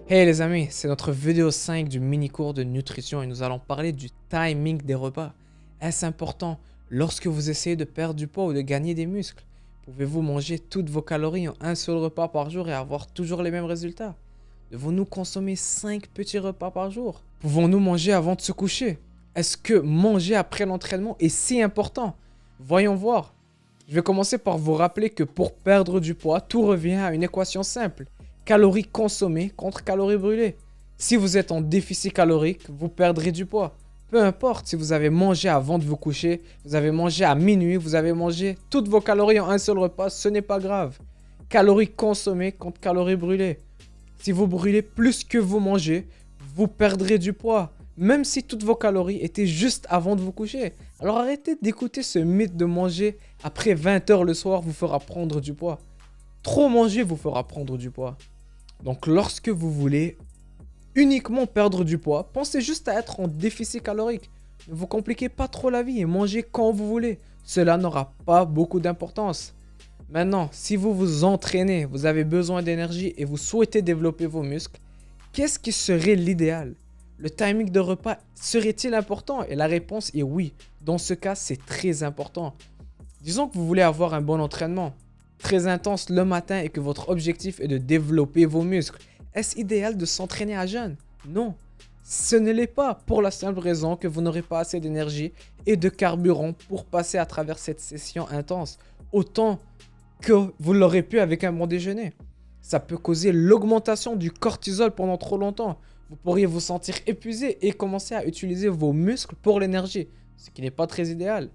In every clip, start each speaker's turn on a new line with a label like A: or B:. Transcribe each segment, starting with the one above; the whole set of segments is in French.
A: Hey les amis, c'est notre vidéo 5 du mini-cours de nutrition et nous allons parler du timing des repas. Est-ce important lorsque vous essayez de perdre du poids ou de gagner des muscles? Pouvez-vous manger toutes vos calories en un seul repas par jour et avoir toujours les mêmes résultats? Devons-nous consommer 5 petits repas par jour? Pouvons-nous manger avant de se coucher? Est-ce que manger après l'entraînement est si important? Voyons voir. Je vais commencer par vous rappeler que pour perdre du poids, tout revient à une équation simple. Calories consommées contre calories brûlées. Si vous êtes en déficit calorique, vous perdrez du poids. Peu importe si vous avez mangé avant de vous coucher, vous avez mangé à minuit, vous avez mangé toutes vos calories en un seul repas, ce n'est pas grave. Calories consommées contre calories brûlées. Si vous brûlez plus que vous mangez, vous perdrez du poids. Même si toutes vos calories étaient juste avant de vous coucher. Alors arrêtez d'écouter ce mythe de manger après 20 heures le soir vous fera prendre du poids. Trop manger vous fera prendre du poids. Donc lorsque vous voulez uniquement perdre du poids, pensez juste à être en déficit calorique. Ne vous compliquez pas trop la vie et mangez quand vous voulez. Cela n'aura pas beaucoup d'importance. Maintenant, si vous vous entraînez, vous avez besoin d'énergie et vous souhaitez développer vos muscles, qu'est-ce qui serait l'idéal? Le timing de repas serait-il important? Et la réponse est oui. Dans ce cas, c'est très important. Disons que vous voulez avoir un bon entraînement très intense le matin et que votre objectif est de développer vos muscles. Est-ce idéal de s'entraîner à jeûne? Non, ce ne l'est pas pour la simple raison que vous n'aurez pas assez d'énergie et de carburant pour passer à travers cette session intense, autant que vous l'aurez pu avec un bon déjeuner. Ça peut causer l'augmentation du cortisol pendant trop longtemps. Vous pourriez vous sentir épuisé et commencer à utiliser vos muscles pour l'énergie, ce qui n'est pas très idéal.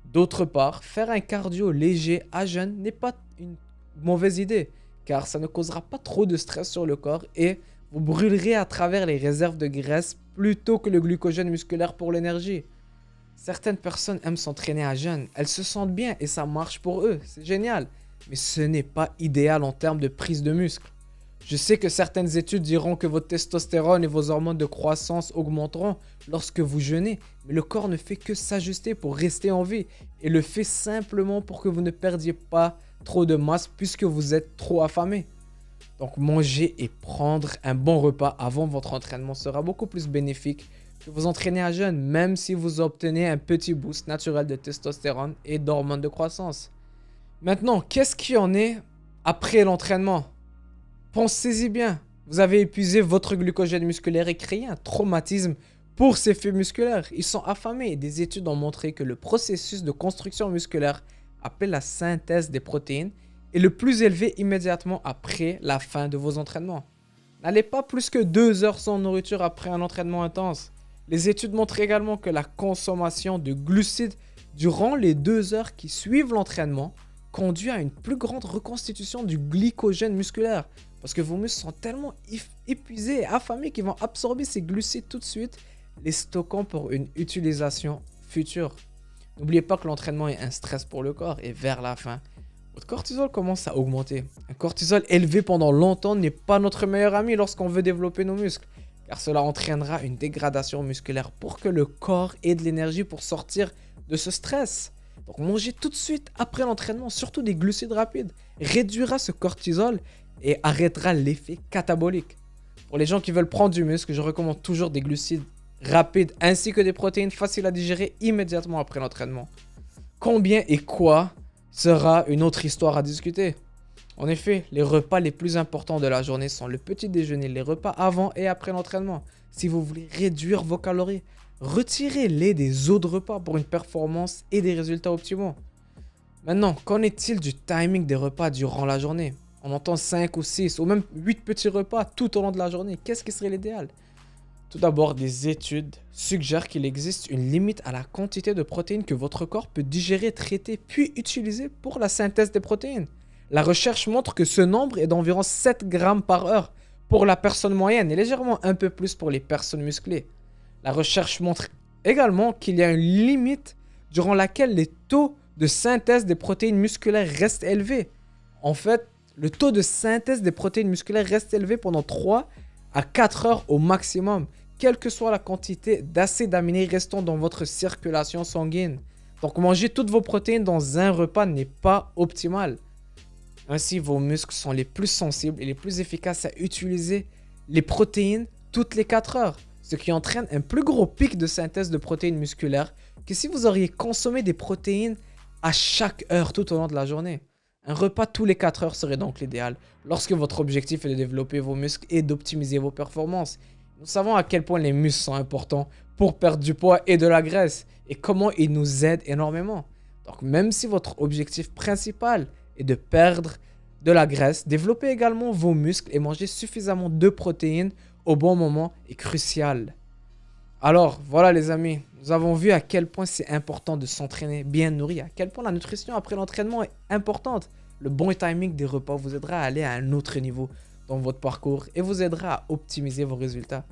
A: D'autre part, faire un cardio léger à jeûne n'est pas une mauvaise idée, car ça ne causera pas trop de stress sur le corps et vous brûlerez à travers les réserves de graisse plutôt que le glycogène musculaire pour l'énergie. Certaines personnes aiment s'entraîner à jeûne, elles se sentent bien et ça marche pour eux, c'est génial, mais ce n'est pas idéal en termes de prise de muscle. Je sais que certaines études diront que votre testostérone et vos hormones de croissance augmenteront lorsque vous jeûnez, mais le corps ne fait que s'ajuster pour rester en vie et le fait simplement pour que vous ne perdiez pas trop de masse puisque vous êtes trop affamé. Donc manger et prendre un bon repas avant votre entraînement sera beaucoup plus bénéfique que vous entraîner à jeûne, même si vous obtenez un petit boost naturel de testostérone et d'hormones de croissance. Maintenant, qu'est-ce qu'il y en est après l'entraînement? Pensez-y bien, vous avez épuisé votre glycogène musculaire et créé un traumatisme pour ces fibres musculaires. Ils sont affamés et des études ont montré que le processus de construction musculaire, appelé la synthèse des protéines, est le plus élevé immédiatement après la fin de vos entraînements. N'allez pas plus que 2 heures sans nourriture après un entraînement intense. Les études montrent également que la consommation de glucides durant les 2 heures qui suivent l'entraînement conduit à une plus grande reconstitution du glycogène musculaire. Parce que vos muscles sont tellement épuisés et affamés qu'ils vont absorber ces glucides tout de suite, les stockant pour une utilisation future. N'oubliez pas que l'entraînement est un stress pour le corps et vers la fin, votre cortisol commence à augmenter. Un cortisol élevé pendant longtemps n'est pas notre meilleur ami lorsqu'on veut développer nos muscles, car cela entraînera une dégradation musculaire pour que le corps ait de l'énergie pour sortir de ce stress. Donc manger tout de suite après l'entraînement, surtout des glucides rapides, réduira ce cortisol et arrêtera l'effet catabolique. Pour les gens qui veulent prendre du muscle, je recommande toujours des glucides rapides ainsi que des protéines faciles à digérer immédiatement après l'entraînement. Combien et quoi sera une autre histoire à discuter. En effet, les repas les plus importants de la journée sont le petit déjeuner, les repas avant et après l'entraînement. Si vous voulez réduire vos calories, retirez-les des autres repas pour une performance et des résultats optimaux. Maintenant, qu'en est-il du timing des repas durant la journée? On entend 5 ou 6 ou même 8 petits repas tout au long de la journée. Qu'est-ce qui serait l'idéal? Tout d'abord, des études suggèrent qu'il existe une limite à la quantité de protéines que votre corps peut digérer, traiter, puis utiliser pour la synthèse des protéines. La recherche montre que ce nombre est d'environ 7 grammes par heure pour la personne moyenne et légèrement un peu plus pour les personnes musclées. La recherche montre également qu'il y a une limite durant laquelle les taux de synthèse des protéines musculaires restent élevés. En fait, le taux de synthèse des protéines musculaires reste élevé pendant 3 à 4 heures au maximum, quelle que soit la quantité d'acides aminés restant dans votre circulation sanguine. Donc manger toutes vos protéines dans un repas n'est pas optimal. Ainsi, vos muscles sont les plus sensibles et les plus efficaces à utiliser les protéines toutes les 4 heures, ce qui entraîne un plus gros pic de synthèse de protéines musculaires que si vous auriez consommé des protéines à chaque heure tout au long de la journée. Un repas tous les 4 heures serait donc l'idéal lorsque votre objectif est de développer vos muscles et d'optimiser vos performances. Nous savons à quel point les muscles sont importants pour perdre du poids et de la graisse et comment ils nous aident énormément. Donc même si votre objectif principal est de perdre de la graisse, développer également vos muscles et manger suffisamment de protéines au bon moment est crucial. Alors voilà les amis, nous avons vu à quel point c'est important de s'entraîner bien nourri, à quel point la nutrition après l'entraînement est importante. Le bon timing des repas vous aidera à aller à un autre niveau dans votre parcours et vous aidera à optimiser vos résultats.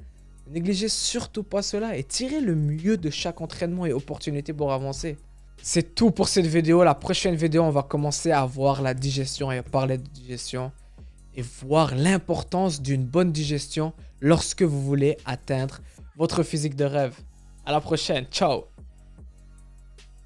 A: Ne négligez surtout pas cela et tirez le mieux de chaque entraînement et opportunité pour avancer. C'est tout pour cette vidéo. La prochaine vidéo, on va commencer à voir la digestion et à parler de digestion et voir l'importance d'une bonne digestion lorsque vous voulez atteindre votre physique de rêve. À la prochaine. Ciao.